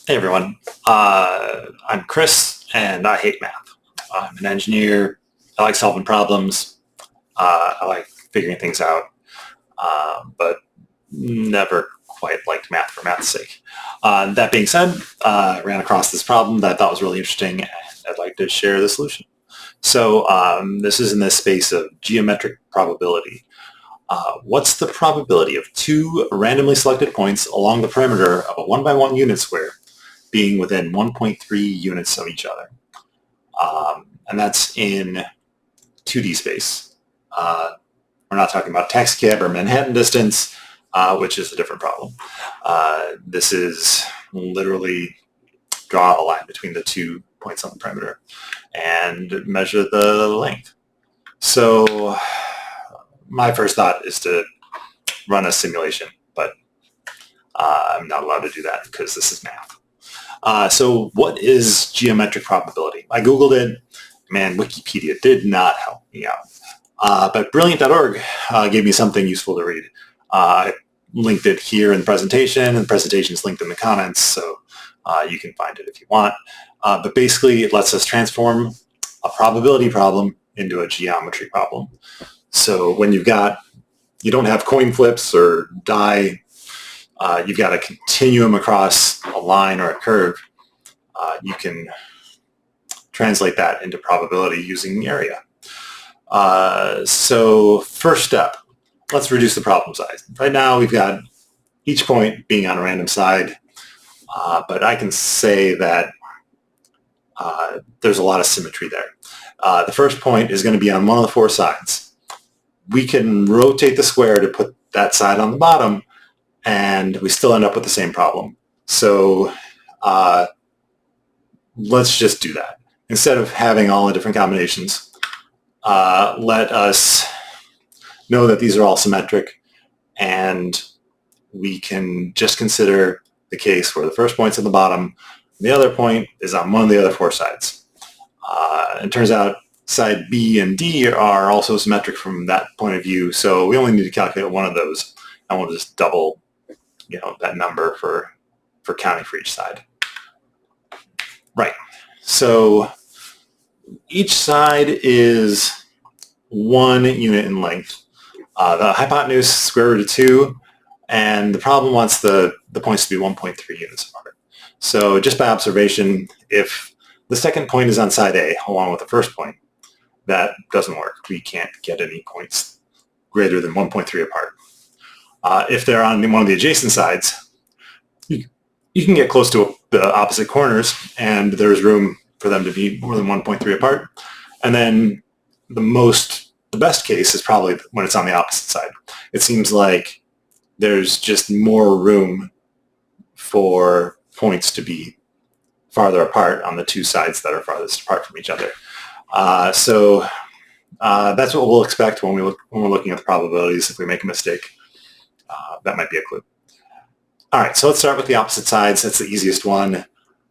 Hey everyone, I'm Chris and I hate math. I'm an engineer, I like solving problems, I like figuring things out, but never quite liked math for math's sake. That being said, I ran across this problem that I thought was really interesting and I'd like to share the solution. So this is in the space of geometric probability. What's the probability of two randomly selected points along the perimeter of a 1 by 1 unit square being within 1.3 units of each other? And that's in 2D space. We're not talking about taxicab or Manhattan distance, which is a different problem. This is literally draw a line between the 2 points on the perimeter and measure the length. So my first thought is to run a simulation, but I'm not allowed to do that because this is math. So what is geometric probability? I Googled it. Man, Wikipedia did not help me out. But brilliant.org gave me something useful to read. I linked it here in the presentation, and the presentation is linked in the comments, so you can find it if you want. But basically, it lets us transform a probability problem into a geometry problem. So when you don't have coin flips or die, you've got a continuum across a line or a curve, you can translate that into probability using area. So first step, let's reduce the problem size. Right now we've got each point being on a random side, but I can say that there's a lot of symmetry there. The first point is going to be on one of the four sides. We can rotate the square to put that side on the bottom, and we still end up with the same problem. So let's just do that. Instead of having all the different combinations, let us know that these are all symmetric, and we can just consider the case where the first point's at the bottom, and the other point is on one of the other four sides. It turns out side B and D are also symmetric from that point of view, so we only need to calculate one of those, and we'll just double that number for counting for each side. Right. So each side is 1 unit in length. The hypotenuse is square root of 2, and the problem wants the points to be 1.3 units apart. So just by observation, if the second point is on side A along with the first point, that doesn't work. We can't get any points greater than 1.3 apart. If they're on one of the adjacent sides, you can get close to the opposite corners, and there's room for them to be more than 1.3 apart. And then the best case is probably when it's on the opposite side. It seems like there's just more room for points to be farther apart on the two sides that are farthest apart from each other. So that's what we'll expect when we're looking at the probabilities. If we make a mistake, that might be a clue. All right, so let's start with the opposite sides. That's the easiest one,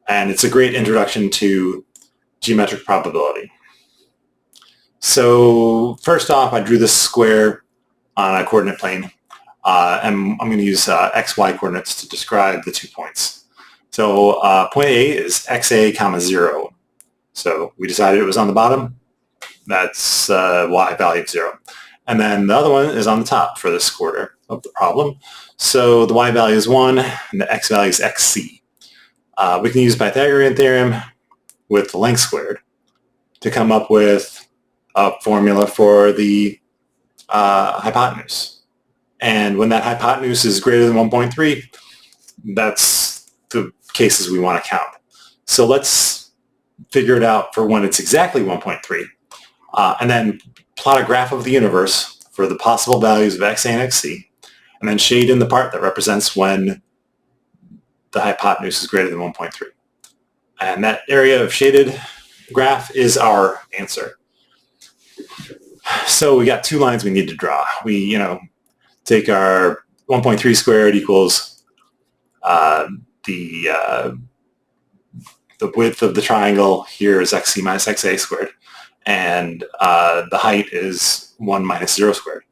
and it's a great introduction to geometric probability. So first off, I drew this square on a coordinate plane, and I'm going to use xy coordinates to describe the 2 points. So point A is xa comma 0. So we decided it was on the bottom. That's y value of 0. And then the other one is on the top for this quarter of the problem. So the y value is 1, and the x value is xc. We can use Pythagorean theorem with the length squared to come up with a formula for the hypotenuse. And when that hypotenuse is greater than 1.3, that's the cases we want to count. So let's figure it out for when it's exactly 1.3, and then plot a graph of the universe for the possible values of xa and xc, and then shade in the part that represents when the hypotenuse is greater than 1.3. And that area of shaded graph is our answer. So we got 2 lines we need to draw. We, take our 1.3 squared equals the width of the triangle here is xc minus xa squared, and the height is 1 minus 0 squared.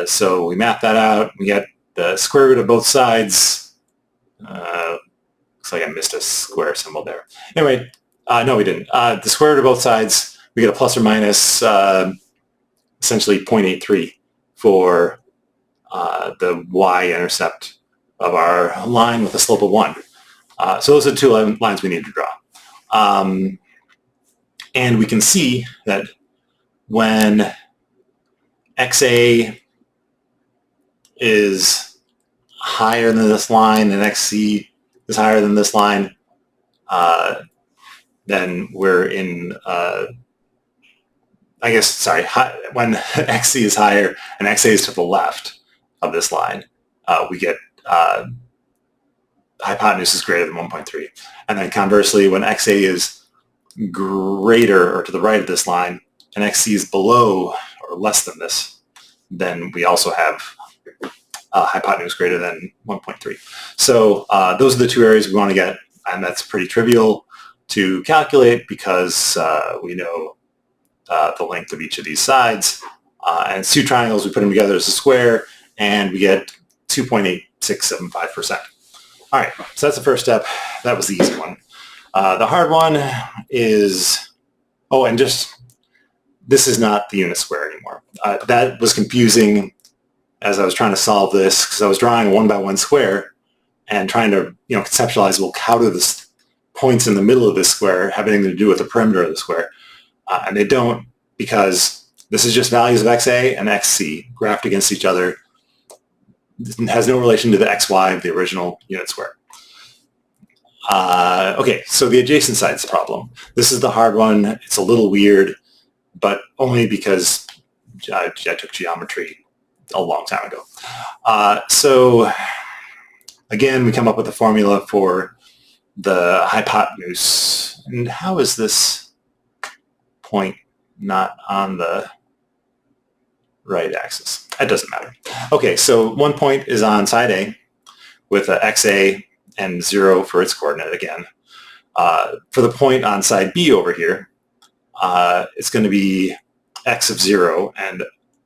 So we map that out. We get the square root of both sides. Looks like I missed a square symbol there. Anyway, no, we didn't. The square root of both sides, we get a plus or minus essentially 0.83 for the y-intercept of our line with a slope of 1. So those are the two lines we need to draw. And we can see that when XA is higher than this line and XC is higher than this line, then we're in, when XC is higher and XA is to the left of this line, we get hypotenuse is greater than 1.3. And then conversely, when XA is greater or to the right of this line and XC is below or less than this, then we also have hypotenuse greater than 1.3. So those are the two areas we want to get, and that's pretty trivial to calculate because we know the length of each of these sides. And it's two triangles, we put them together as a square, and we get 2.8675%. All right, so that's the first step. That was the easy one. The hard one is, this is not the unit square anymore. That was confusing as I was trying to solve this because I was drawing a 1-by-1 square and trying to conceptualize, well, how do the points in the middle of this square have anything to do with the perimeter of the square? And they don't, because this is just values of XA and XC graphed against each other. It has no relation to the XY of the original unit square. Okay, so the adjacent side's the problem. This is the hard one. It's a little weird, but only because I took geometry a long time ago. So again, we come up with a formula for the hypotenuse. And how is this point not on the right axis? That doesn't matter. Okay, so one point is on side A with a XA and 0 for its coordinate again. For the point on side B over here, it's going to be x of 0 and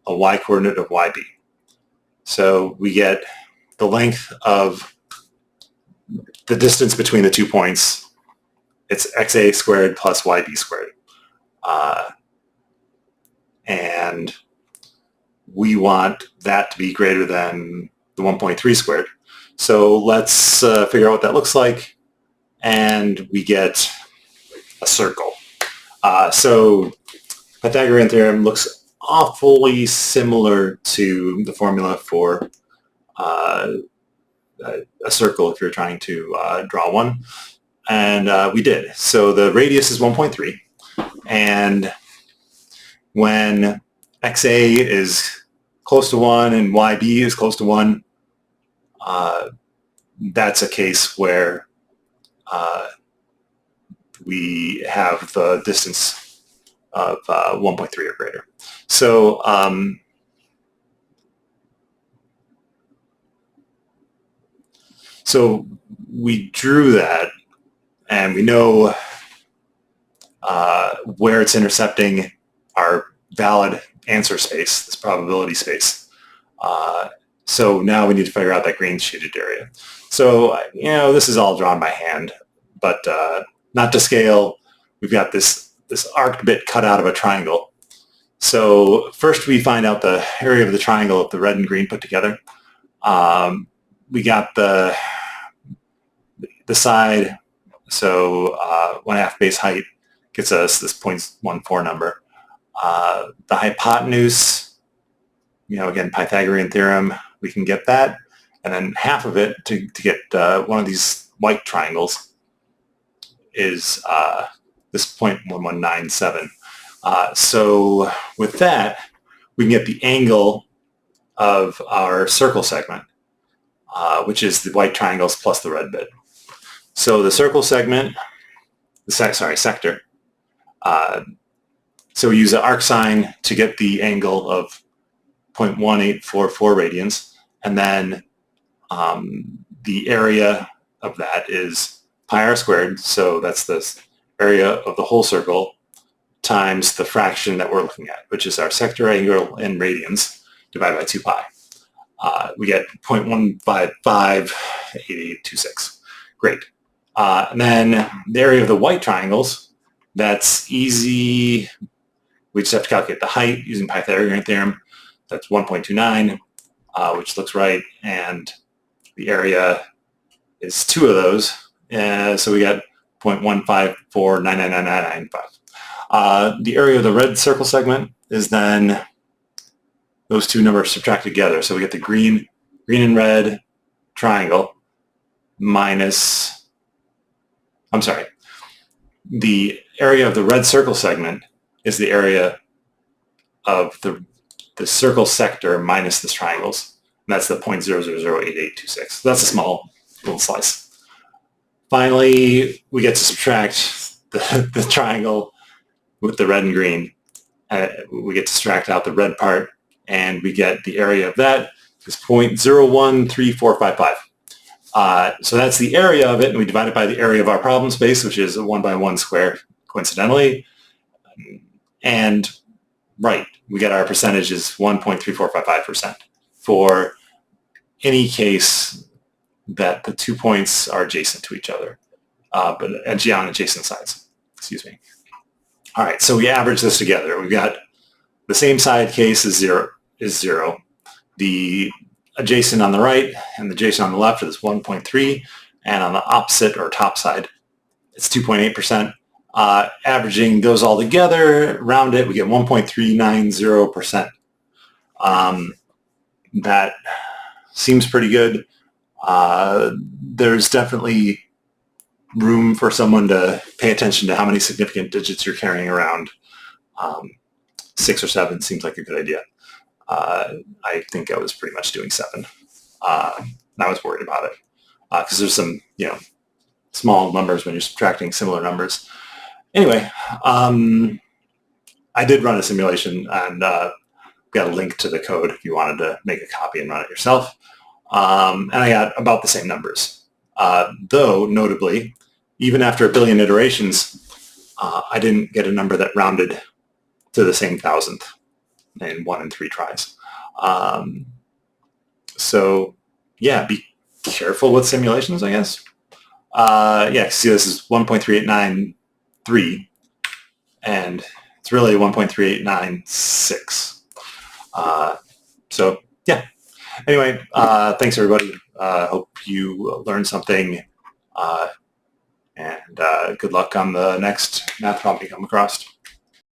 a y coordinate of yb. So we get the length of the distance between the 2 points. It's xa squared plus yb squared. And we want that to be greater than the 1.3 squared. So let's figure out what that looks like. And we get a circle. So Pythagorean theorem looks awfully similar to the formula for a circle if you're trying to draw one. And we did. So the radius is 1.3. And when XA is close to 1 and YB is close to 1, that's a case where we have the distance of 1.3 or greater. So so we drew that, and we know where it's intercepting our valid answer space, this probability space. So now we need to figure out that green shaded area. So, this is all drawn by hand, but not to scale. We've got this arced bit cut out of a triangle. So first we find out the area of the triangle of the red and green put together. We got the side, so 1/2 base height gets us this 0.14 number. The hypotenuse, again, Pythagorean theorem, we can get that. And then half of it to get one of these white triangles is this 0.1197. So with that, we can get the angle of our circle segment, which is the white triangles plus the red bit. So the circle segment, sector. So we use an arc sine to get the angle of 0.1844 radians, and then the area of that is pi r squared, so that's the area of the whole circle times the fraction that we're looking at, which is our sector angle in radians divided by 2 pi. We get 0.1558826. Great. And then the area of the white triangles, that's easy. We just have to calculate the height using Pythagorean theorem. That's 1.29, which looks right. And the area is 2 of those. So we got 0.154999995. The area of the red circle segment is then those two numbers subtracted together. So we get the green and red triangle minus, I'm sorry, the area of the red circle segment is the area of the circle sector minus the triangles. And that's the 0.008826. So that's a small little slice. Finally, we get to subtract the triangle with the red and green. We get to subtract out the red part, and we get the area of that is 0.013455. So that's the area of it, and we divide it by the area of our problem space, which is a 1 by 1 square, coincidentally. And right, we get our percentage is 1.3455% for any case that the 2 points are adjacent to each other, but on adjacent sides. Excuse me. All right, so we average this together. We've got the same side case is zero. The adjacent on the right and the adjacent on the left is 1.3, and on the opposite or top side, it's 2.8%. Averaging those all together, round it, we get 1.390%. That seems pretty good. There's definitely room for someone to pay attention to how many significant digits you're carrying around. 6 or 7 seems like a good idea. I think I was pretty much doing 7. And I was worried about it because there's some, small numbers when you're subtracting similar numbers. Anyway, I did run a simulation, and got a link to the code if you wanted to make a copy and run it yourself. And I got about the same numbers. Though, notably, even after a billion iterations, I didn't get a number that rounded to the same thousandth in 1 in 3 tries. So, yeah, be careful with simulations, I guess. Yeah, see, this is 1.3893, and it's really 1.3896. So, yeah. Anyway, thanks, everybody. Hope you learned something, and good luck on the next math problem you come across.